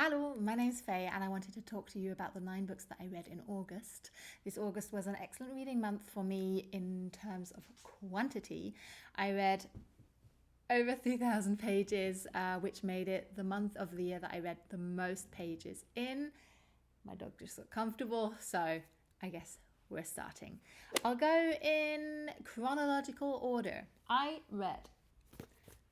Hello, my name's Faye, and I wanted to talk to you about the 9 books that I read in August. This August was an excellent reading month for me in terms of quantity. I read over 3,000 pages, which made it the month of the year that I read the most pages in. My dog just got comfortable, so I guess we're starting. I'll go in chronological order. I read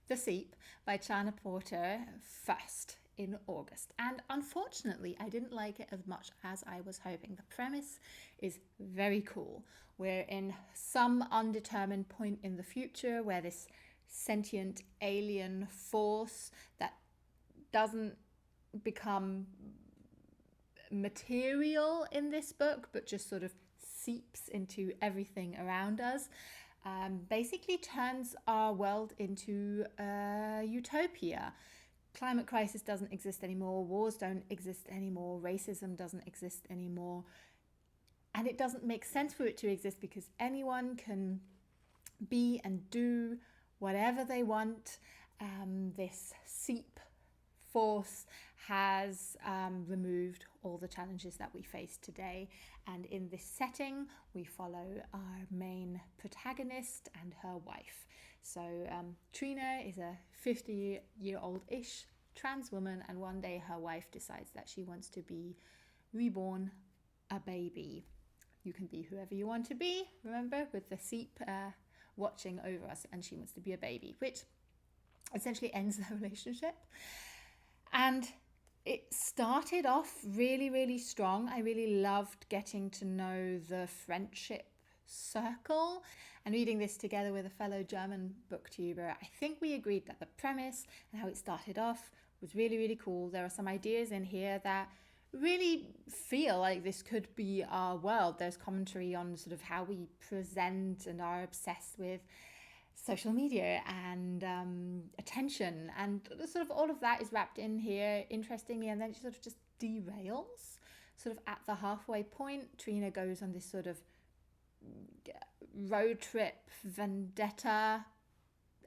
The Seep by Chana Porter first in August, and unfortunately I didn't like it as much as I was hoping. The premise is very cool. We're in some undetermined point in the future where this sentient alien force that doesn't become material in this book but just sort of seeps into everything around us, basically turns our world into a utopia. Climate crisis doesn't exist anymore, wars don't exist anymore, racism doesn't exist anymore, and it doesn't make sense for it to exist because anyone can be and do whatever they want. This Seep force has removed all the challenges that we face today, and in this setting we follow our main protagonist and her wife. So Trina is a 50-year-old-ish trans woman, and one day her wife decides that she wants to be reborn a baby. You can be whoever you want to be, remember, with the Seep watching over us, and she wants to be a baby, which essentially ends the relationship. And it started off really, really strong. I really loved getting to know the friendship circle, and reading this together with a fellow German booktuber, I think we agreed that the premise and how it started off was really, really cool. There are some ideas in here that really feel like this could be our world. There's commentary on sort of how we present and are obsessed with social media and attention, and sort of all of that is wrapped in here interestingly, and then it sort of just derails. Sort of at the halfway point, Trina goes on this sort of road trip vendetta,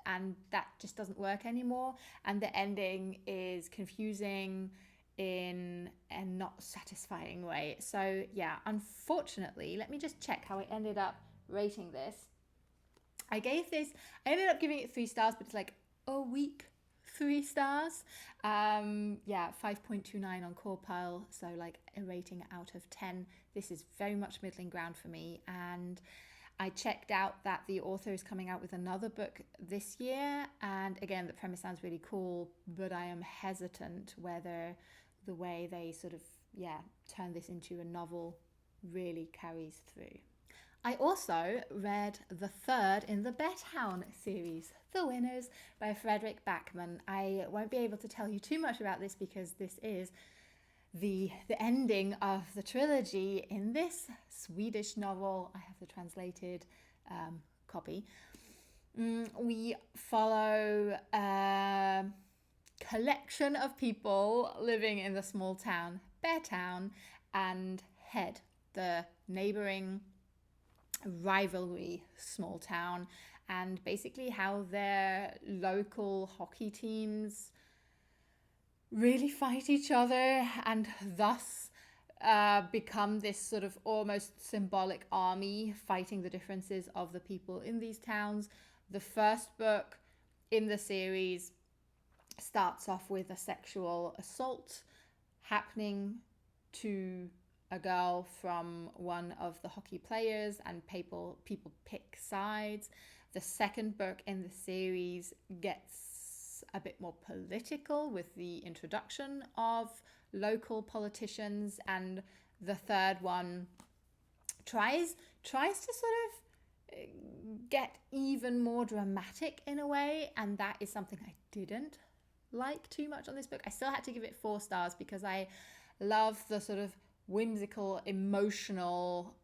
and that just doesn't work anymore, and the ending is confusing in a not satisfying way. So yeah, unfortunately, let me just check how I ended up rating this. I ended up giving it 3 stars, but it's like a weak 3 stars. 5.29 on Core Pile, so like a rating out of 10. This is very much middling ground for me, and I checked out that the author is coming out with another book this year, and again, the premise sounds really cool, but I am hesitant whether the way they sort of, turn this into a novel really carries through. I also read the third in the Bethound series, The Winners by Fredrik Backman. I won't be able to tell you too much about this because this is the ending of the trilogy in this Swedish novel. I have the translated copy. We follow a collection of people living in the small town Beartown and Head, the neighbouring rivalry small town, and basically how their local hockey teams really fight each other and thus become this sort of almost symbolic army fighting the differences of the people in these towns. The first book in the series starts off with a sexual assault happening to a girl from one of the hockey players, and people pick sides. The second book in the series gets a bit more political with the introduction of local politicians, and the third one tries to sort of get even more dramatic in a way, and that is something I didn't like too much on this book. I still had to give it 4 stars because I love the sort of whimsical, emotional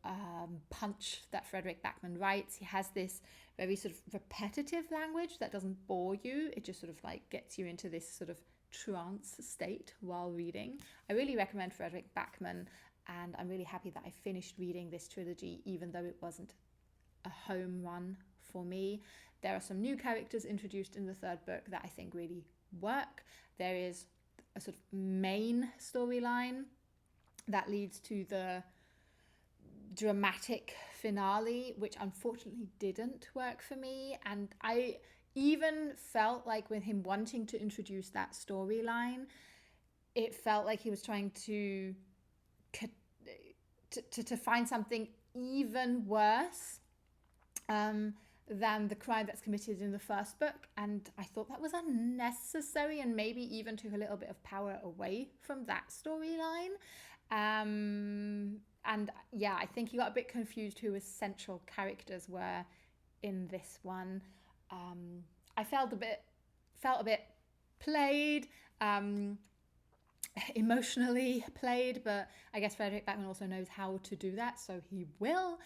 punch that Fredrik Backman writes. He has this very sort of repetitive language that doesn't bore you. It just sort of like gets you into this sort of trance state while reading. I really recommend Fredrik Backman, and I'm really happy that I finished reading this trilogy, even though it wasn't a home run for me. There are some new characters introduced in the third book that I think really work. There is a sort of main storyline that leads to the dramatic finale, which unfortunately didn't work for me. And I even felt like with him wanting to introduce that storyline, it felt like he was trying to find something even worse than the crime that's committed in the first book. And I thought that was unnecessary and maybe even took a little bit of power away from that storyline. And yeah, I think he got a bit confused who his central characters were in this one. I felt a bit played, emotionally played, but I guess Fredrik Backman also knows how to do that, so he will.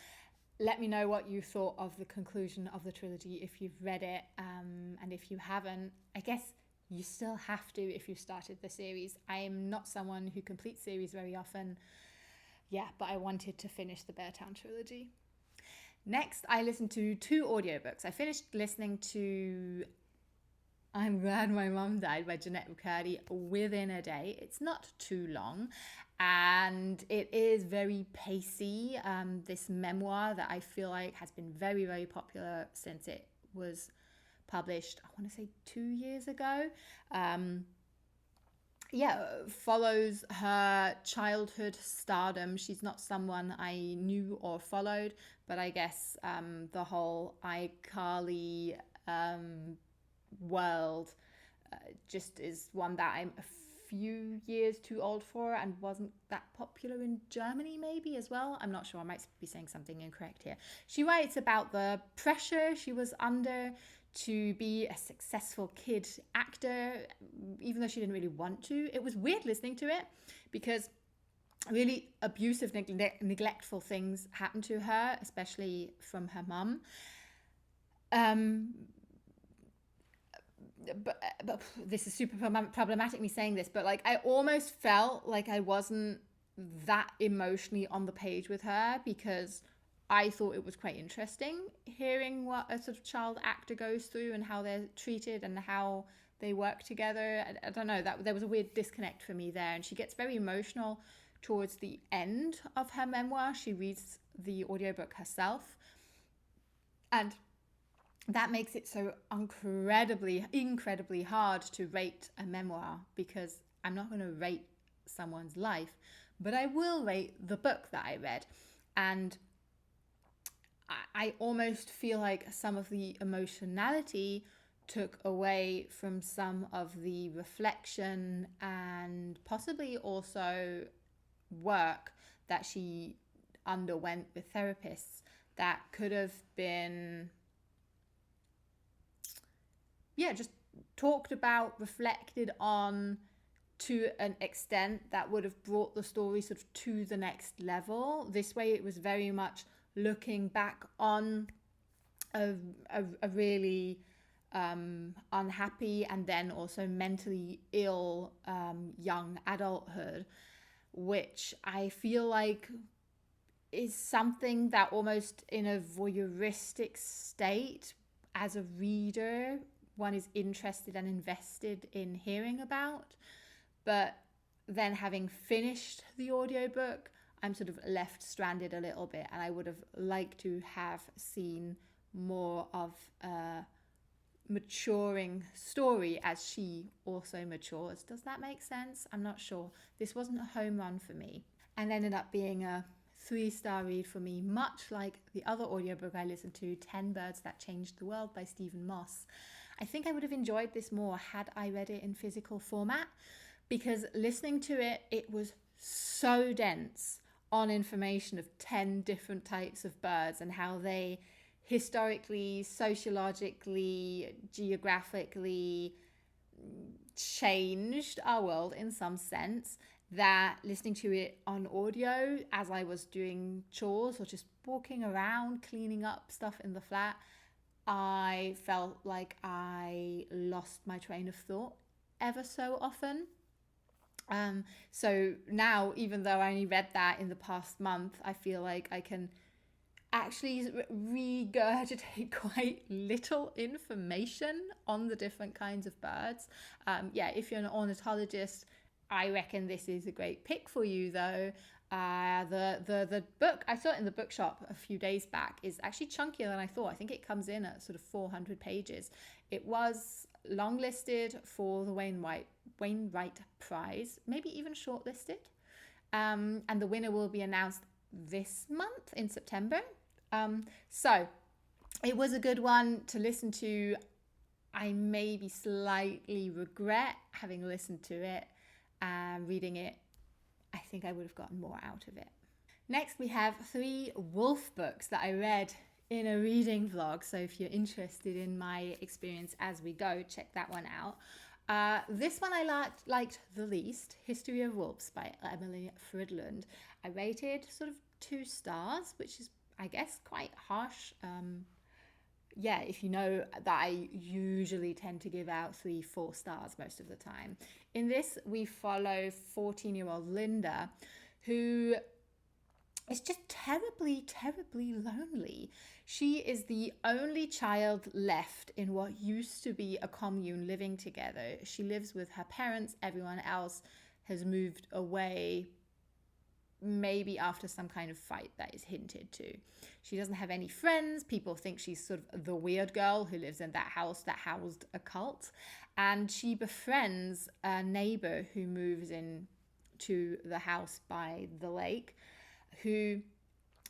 Let me know what you thought of the conclusion of the trilogy if you've read it, and if you haven't, I guess you still have to if you started the series. I am not someone who completes series very often, but I wanted to finish the Beartown trilogy. Next, I listened to 2 audiobooks. I finished listening to I'm Glad My Mum Died by Jennette McCurdy within a day. It's not too long, and it is very pacey. This memoir that I feel like has been very, very popular since it was published, I want to say 2 years ago. Follows her childhood stardom. She's not someone I knew or followed, but I guess the whole iCarly world just is one that I'm a few years too old for and wasn't that popular in Germany maybe as well. I'm not sure, I might be saying something incorrect here. She writes about the pressure she was under to be a successful kid actor, even though she didn't really want to. It was weird listening to it because really abusive, neglectful things happened to her, especially from her mum. But this is super problematic me saying this, but like I almost felt like I wasn't that emotionally on the page with her because I thought it was quite interesting hearing what a sort of child actor goes through and how they're treated and how they work together. I don't know, that there was a weird disconnect for me there. And she gets very emotional towards the end of her memoir. She reads the audiobook herself, and that makes it so incredibly hard to rate a memoir, because I'm not going to rate someone's life, but I will rate the book that I read. And I almost feel like some of the emotionality took away from some of the reflection and possibly also work that she underwent with therapists that could have been just talked about, reflected on to an extent that would have brought the story sort of to the next level. This way it was very much looking back on a really unhappy and then also mentally ill young adulthood, which I feel like is something that almost in a voyeuristic state as a reader one is interested and invested in hearing about. But then having finished the audiobook, I'm sort of left stranded a little bit, and I would have liked to have seen more of a maturing story as she also matures. Does that make sense? I'm not sure. This wasn't a home run for me, and ended up being a 3-star read for me, much like the other audiobook I listened to, 10 Birds That Changed the World by Stephen Moss. I think I would have enjoyed this more had I read it in physical format, because listening to it, it was so dense on information of 10 different types of birds and how they historically, sociologically, geographically changed our world in some sense, that listening to it on audio as I was doing chores or just walking around, cleaning up stuff in the flat, I felt like I lost my train of thought ever so often. So now, even though I only read that in the past month, I feel like I can actually regurgitate quite little information on the different kinds of birds. If you're an ornithologist I reckon this is a great pick for you, though. The book I saw it in the bookshop a few days back is actually chunkier than I thought. I think it comes in at sort of 400 pages. It was longlisted for the Wainwright Prize, maybe even shortlisted. And the winner will be announced this month in September. So it was a good one to listen to. I maybe slightly regret having listened to it and reading it. I think I would have gotten more out of it. Next, we have 3 wolf books that I read in a reading vlog. So if you're interested in my experience as we go, check that one out. This one I liked the least, History of Wolves by Emily Fridlund. I rated sort of 2 stars, which is, I guess, quite harsh. Yeah, if you know that I usually tend to give out 3-4 stars most of the time. In this, we follow 14-year-old Linda, who is just terribly, terribly lonely. She is the only child left in what used to be a commune living together. She lives with her parents. Everyone else has moved away, maybe after some kind of fight that is hinted to. She doesn't have any friends. People think she's sort of the weird girl who lives in that house that housed a cult. And she befriends a neighbor who moves in to the house by the lake, who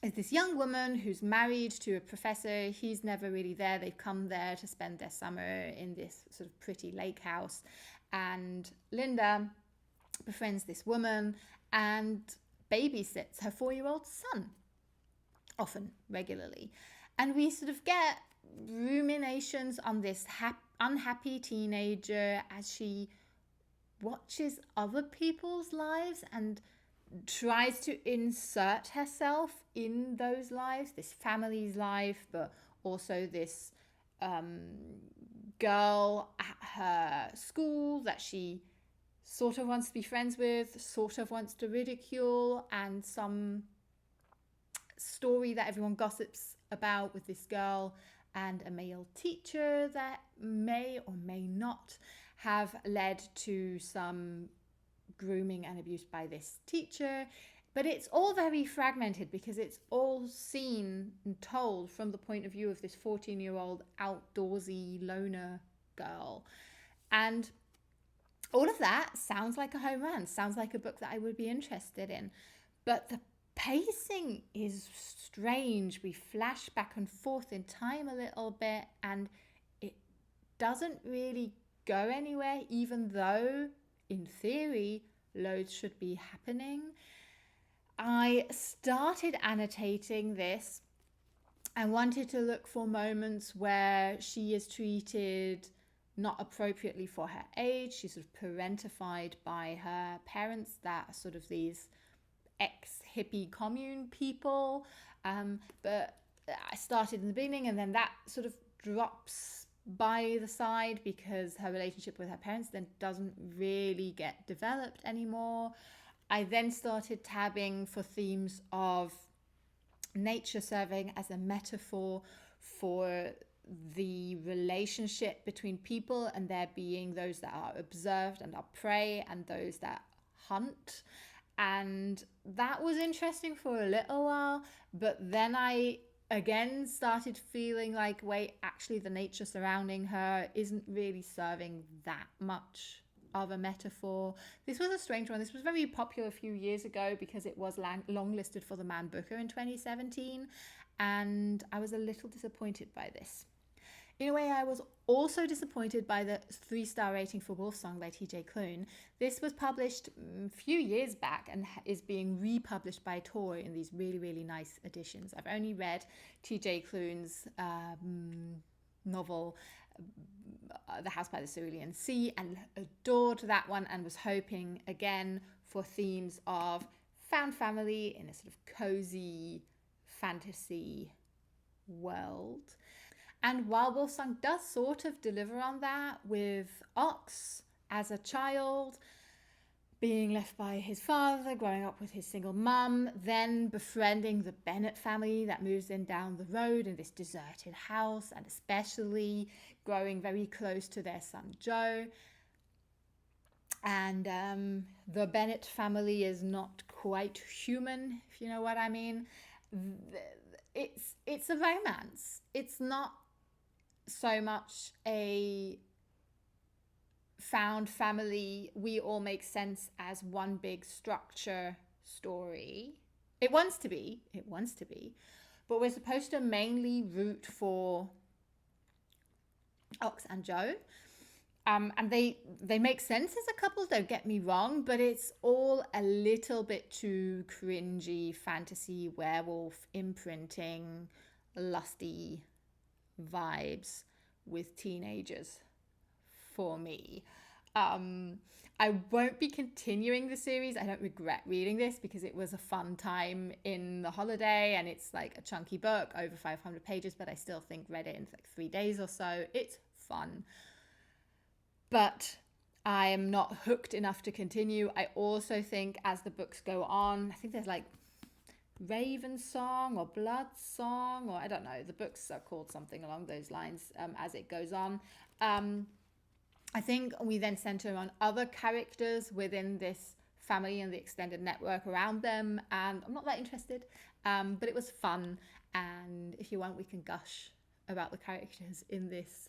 is this young woman who's married to a professor. He's never really there. They've come there to spend their summer in this sort of pretty lake house. And Linda befriends this woman and babysits her 4-year-old son, often, regularly. And we sort of get ruminations on this unhappy teenager as she watches other people's lives and tries to insert herself in those lives, this family's life, but also this girl at her school that she sort of wants to be friends with, sort of wants to ridicule, and some story that everyone gossips about with this girl and a male teacher that may or may not have led to some grooming and abuse by this teacher. But it's all very fragmented because it's all seen and told from the point of view of this 14-year-old outdoorsy loner girl. And all of that sounds like a home run, sounds like a book that I would be interested in. But the pacing is strange. We flash back and forth in time a little bit, and it doesn't really go anywhere, even though, in theory, loads should be happening. I started annotating this and wanted to look for moments where she is treated not appropriately for her age. She's sort of parentified by her parents that are sort of these ex-hippie commune people. But I started in the beginning, and then that sort of drops by the side because her relationship with her parents then doesn't really get developed anymore. I then started tabbing for themes of nature serving as a metaphor for the relationship between people, and there being those that are observed and are prey and those that hunt. And that was interesting for a little while, but then I again started feeling like, wait, actually the nature surrounding her isn't really serving that much of a metaphor. This was a strange one. This was very popular a few years ago because it was long listed for the Man Booker in 2017, and I was a little disappointed by this. In a way, I was also disappointed by the 3-star rating for Wolfsong by TJ Klune. This was published a few years back and is being republished by Tor in these really, really nice editions. I've only read TJ Klune's novel, The House by the Cerulean Sea, and adored that one, and was hoping again for themes of found family in a sort of cozy fantasy world. And while Wolfsong does sort of deliver on that, with Ox as a child being left by his father, growing up with his single mum, then befriending the Bennett family that moves in down the road in this deserted house, and especially growing very close to their son Joe, And the Bennett family is not quite human, if you know what I mean. It's a romance. It's not so much a found family, we all make sense as one big structure story. It wants to be. But we're supposed to mainly root for Ox and Joe. And they make sense as a couple, don't get me wrong, but it's all a little bit too cringy, fantasy, werewolf, imprinting, lusty vibes with teenagers for me. I won't be continuing the series. I don't regret reading this because it was a fun time in the holiday, and it's like a chunky book, over 500 pages, but I still think read it in like 3 days or so. It's fun. But I am not hooked enough to continue. I also think as the books go on, I think there's like Raven Song or Blood Song, or I don't know, the books are called something along those lines as it goes on. I think we then center on other characters within this family and the extended network around them, and I'm not that interested, but it was fun. And if you want, we can gush about the characters in this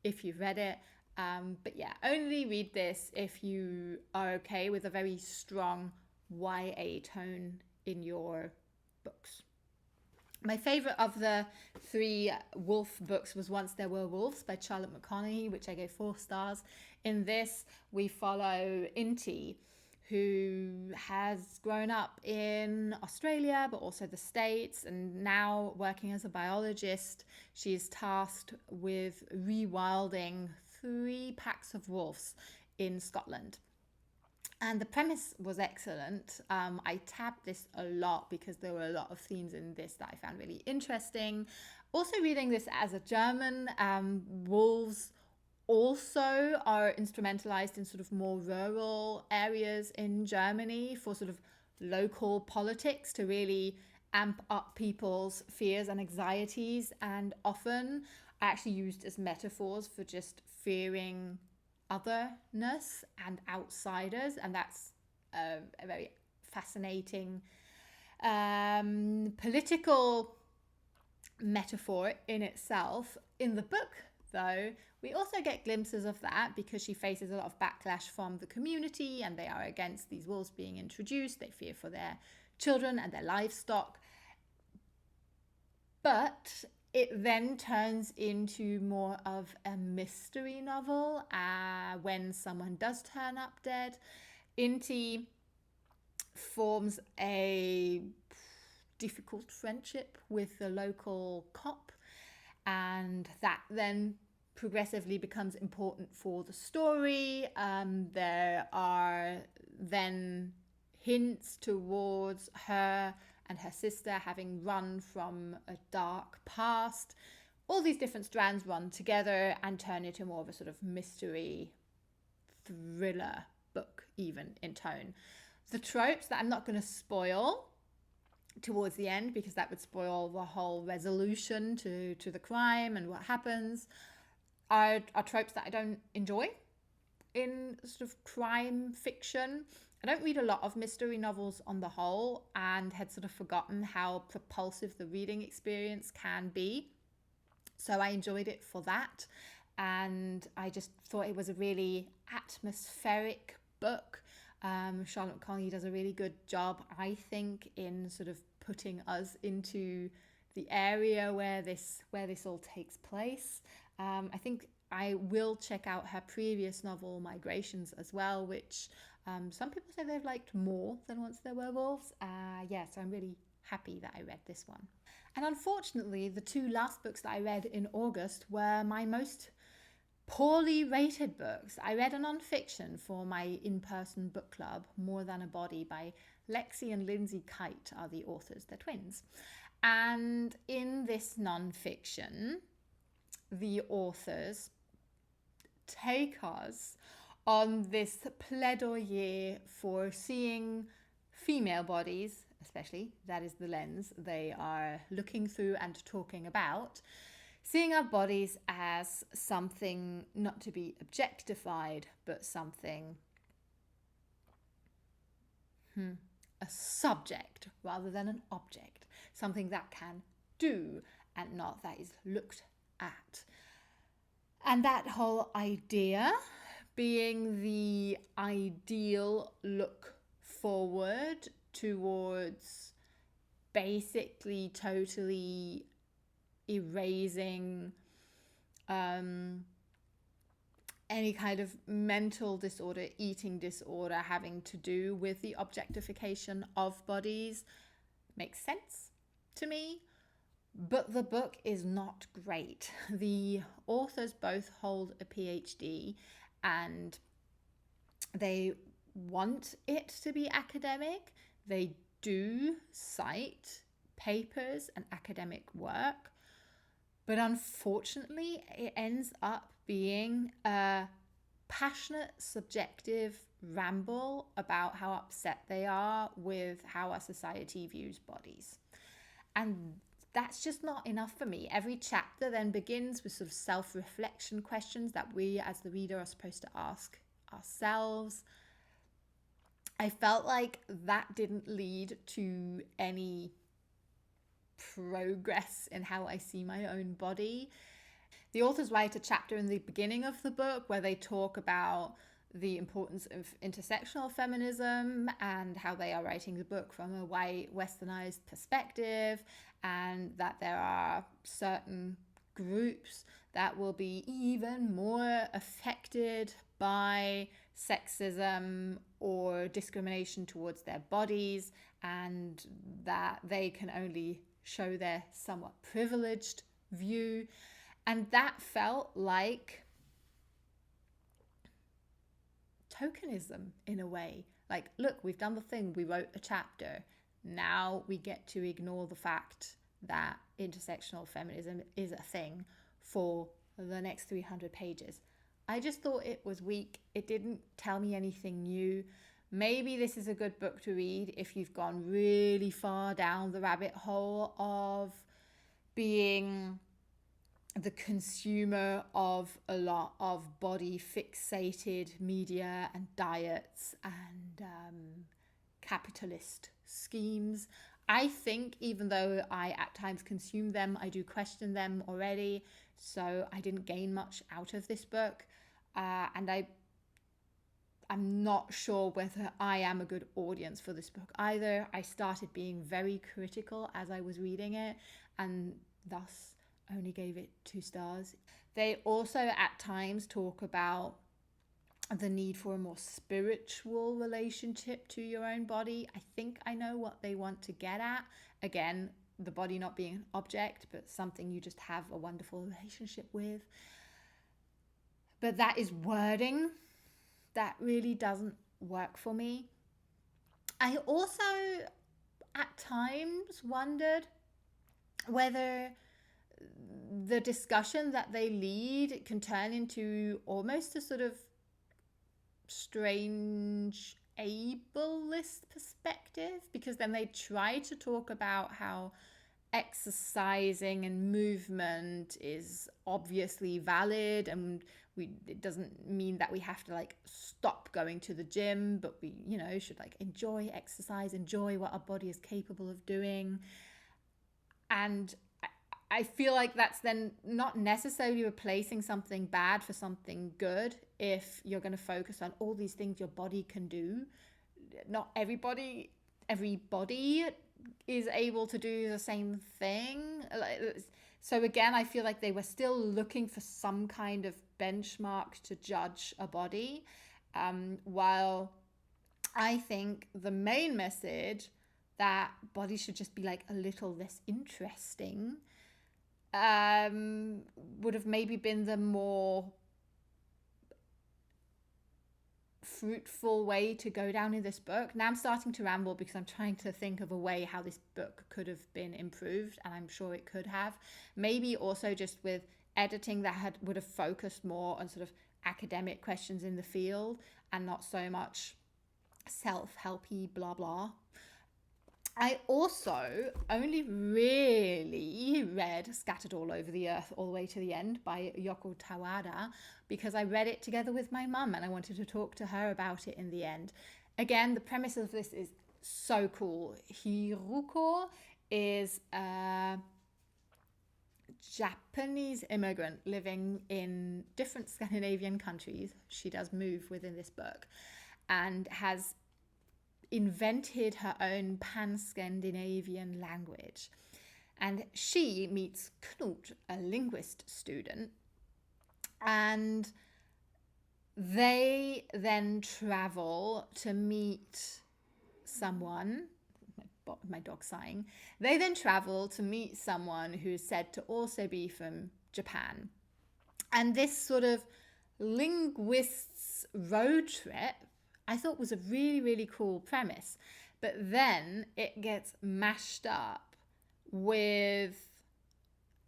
if you've read it. But yeah, only read this if you are okay with a very strong YA tone in your books. My favourite of the 3 wolf books was Once There Were Wolves by Charlotte McConaghy, which I gave 4 stars. In this, we follow Inti, who has grown up in Australia, but also the States, and now working as a biologist. She is tasked with rewilding 3 packs of wolves in Scotland. And the premise was excellent. I tabbed this a lot because there were a lot of themes in this that I found really interesting. Also reading this as a German, wolves also are instrumentalized in sort of more rural areas in Germany for sort of local politics to really amp up people's fears and anxieties, and often actually used as metaphors for just fearing otherness and outsiders, and that's a very fascinating political metaphor in itself. In the book, though, we also get glimpses of that because she faces a lot of backlash from the community, and they are against these wolves being introduced. They fear for their children and their livestock. But it then turns into more of a mystery novel when someone does turn up dead. Inti forms a difficult friendship with the local cop, and that then progressively becomes important for the story. There are then hints towards her and her sister having run from a dark past. All these different strands run together and turn into more of a sort of mystery thriller book, even in tone. The tropes that I'm not going to spoil towards the end, because that would spoil the whole resolution to the crime and what happens, are tropes that I don't enjoy in sort of crime fiction. I don't read a lot of mystery novels on the whole, and had sort of forgotten how propulsive the reading experience can be. So I enjoyed it for that, and I just thought it was a really atmospheric book. Charlotte McConaghy does a really good job, I think, in sort of putting us into the area where this all takes place. I think I will check out her previous novel, Migrations, as well, which some people say they've liked more than Once There Were Wolves. So I'm really happy that I read this one. And unfortunately, the 2 last books that I read in August were my most poorly rated books. I read a non-fiction for my in-person book club, More Than a Body by Lexie and Lindsay Kite are the authors, they're twins. And in this non-fiction, the authors take us on this plaidoyer for seeing female bodies, especially, that is the lens they are looking through and talking about, seeing our bodies as something not to be objectified, but something a subject rather than an object, something that can do and not that is looked at. And that whole idea being the ideal look forward towards basically totally erasing any kind of mental disorder, eating disorder having to do with the objectification of bodies makes sense to me. But the book is not great. The authors both hold a PhD and they want it to be academic. They do cite papers and academic work, but unfortunately it ends up being a passionate, subjective ramble about how upset they are with how our society views bodies. And that's just not enough for me. Every chapter then begins with sort of self-reflection questions that we as the reader are supposed to ask ourselves. I felt like that didn't lead to any progress in how I see my own body. The authors write a chapter in the beginning of the book where they talk about the importance of intersectional feminism and how they are writing the book from a white westernized perspective, and that there are certain groups that will be even more affected by sexism or discrimination towards their bodies, and that they can only show their somewhat privileged view. And that felt like tokenism in a way. Like, look, we've done the thing, we wrote a chapter. Now we get to ignore the fact that intersectional feminism is a thing for the next 300 pages. I just thought it was weak. It didn't tell me anything new. Maybe this is a good book to read if you've gone really far down the rabbit hole of being the consumer of a lot of body fixated media and diets and capitalist schemes. I think even though I at times consume them, I do question them already. So I didn't gain much out of this book. And I'm not sure whether I am a good audience for this book either. I started being very critical as I was reading it, and thus only gave it 2 stars. They also at times talk about the need for a more spiritual relationship to your own body. I think I know what they want to get at. Again, the body not being an object, but something you just have a wonderful relationship with. But that is wording that really doesn't work for me. I also at times wondered whether the discussion that they lead can turn into almost a sort of strange ableist perspective, because then they try to talk about how exercising and movement is obviously valid, and it doesn't mean that we have to like stop going to the gym, but we, you know, should like enjoy exercise, enjoy what our body is capable of doing. And I feel like that's then not necessarily replacing something bad for something good if you're going to focus on all these things your body can do. Not every body is able to do the same thing. So again, I feel like they were still looking for some kind of benchmark to judge a body, while I think the main message that bodies should just be like a little less interesting would have maybe been the more fruitful way to go down in this book. Now I'm starting to ramble because I'm trying to think of a way how this book could have been improved, and I'm sure it could have. Maybe also just with editing that would have focused more on sort of academic questions in the field and not so much self-helpy blah blah. I also only really read Scattered All Over the Earth all the way to the end by Yoko Tawada because I read it together with my mum and I wanted to talk to her about it in the end. Again, the premise of this is so cool. Hiruko is a Japanese immigrant living in different Scandinavian countries. She does move within this book and has invented her own pan-Scandinavian language. And she meets Knut, a linguist student, and they then travel to meet someone. My dog's sighing. They then travel to meet someone who is said to also be from Japan. And this sort of linguists road trip I thought was a really, really cool premise. But then it gets mashed up with,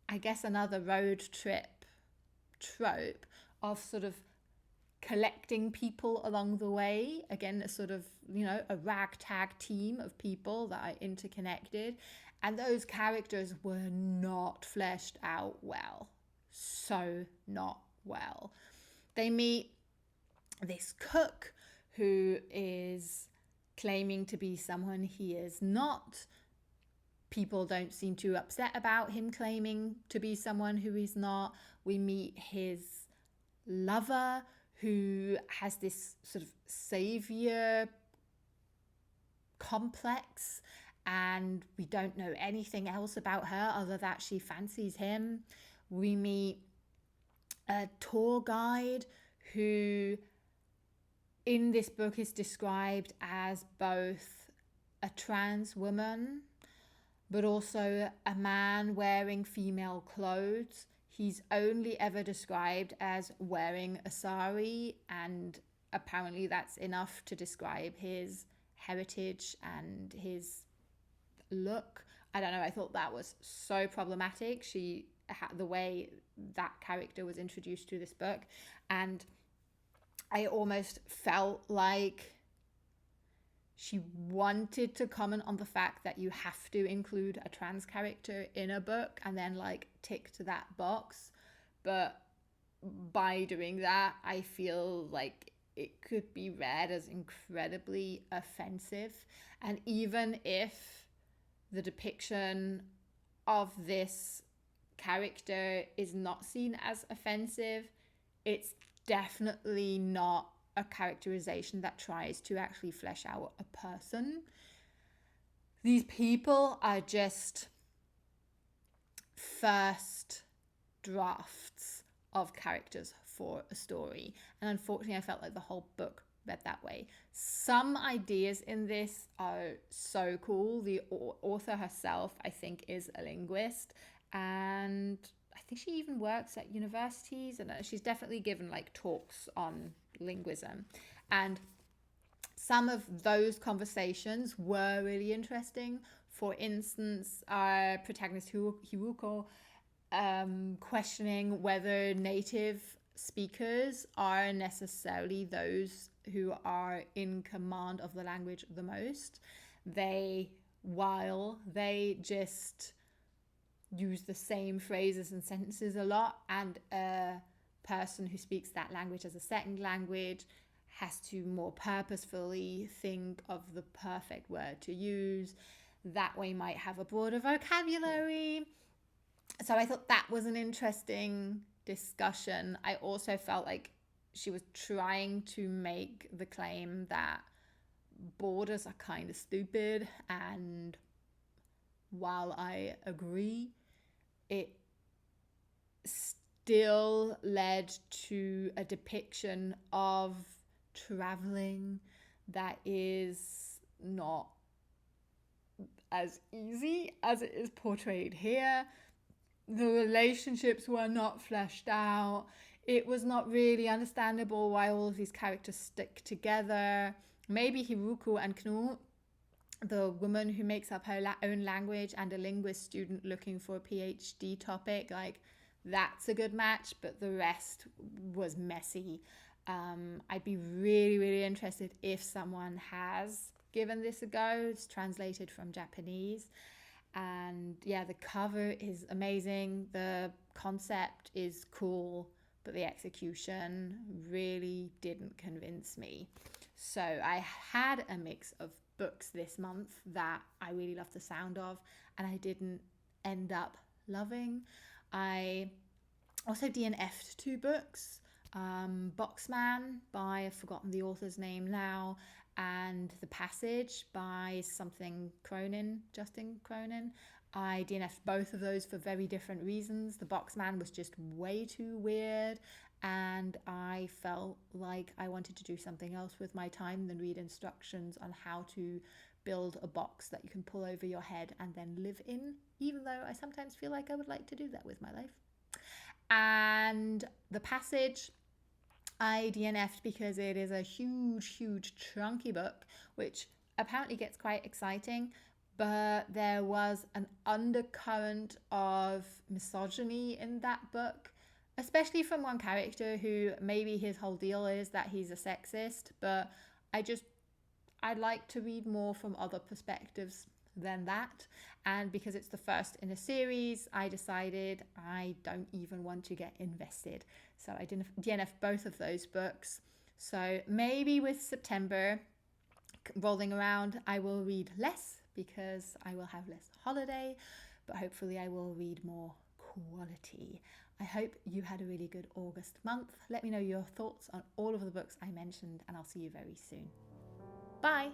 I guess, another road trip trope of sort of collecting people along the way. Again, a sort of, a ragtag team of people that are interconnected. And those characters were not fleshed out well. So not well. They meet this cook who is claiming to be someone he is not. People don't seem too upset about him claiming to be someone who he's not. We meet his lover, who has this sort of savior complex, and we don't know anything else about her other than that she fancies him. We meet a tour guide who in this book is described as both a trans woman but also a man wearing female clothes. He's only ever described as wearing a sari, and apparently that's enough to describe his heritage and his look. I don't know, I thought that was so problematic. The way that character was introduced to this book, and I almost felt like she wanted to comment on the fact that you have to include a trans character in a book and then tick to that box. But by doing that, I feel like it could be read as incredibly offensive. And even if the depiction of this character is not seen as offensive, it's definitely not a characterization that tries to actually flesh out a person. These people are just first drafts of characters for a story. And unfortunately, I felt like the whole book read that way. Some ideas in this are so cool. The author herself, I think, is a linguist, and I think she even works at universities, and she's definitely given talks on linguism. And some of those conversations were really interesting. For instance, our protagonist Hiruko questioning whether native speakers are necessarily those who are in command of the language the most. While they just use the same phrases and sentences a lot, and a person who speaks that language as a second language has to more purposefully think of the perfect word to use. That way might have a broader vocabulary. So I thought that was an interesting discussion. I also felt like she was trying to make the claim that borders are kind of stupid, and while I agree, it still led to a depiction of traveling that is not as easy as it is portrayed here. The relationships were not fleshed out. It was not really understandable why all of these characters stick together. Maybe Hiruko and Knut, the woman who makes up her own language and a linguist student looking for a PhD topic, that's a good match, but the rest was messy. I'd be really, really interested if someone has given this a go. It's translated from Japanese. And yeah, the cover is amazing. The concept is cool, but the execution really didn't convince me. So I had a mix of books this month that I really loved the sound of and I didn't end up loving. I also DNF'd 2 books, Backman by, I've forgotten the author's name now, and The Passage by Justin Cronin. I DNF'd both of those for very different reasons. The Backman was just way too weird, and I felt like I wanted to do something else with my time than read instructions on how to build a box that you can pull over your head and then live in, even though I sometimes feel like I would like to do that with my life. And The Passage, I DNF'd because it is a huge chunky book, which apparently gets quite exciting, but there was an undercurrent of misogyny in that book, especially from one character who maybe his whole deal is that he's a sexist, but I'd like to read more from other perspectives than that. And because it's the first in a series, I decided I don't even want to get invested. So I didn't DNF both of those books. So maybe with September rolling around, I will read less because I will have less holiday, but hopefully I will read more quality. I hope you had a really good August month. Let me know your thoughts on all of the books I mentioned, and I'll see you very soon. Bye!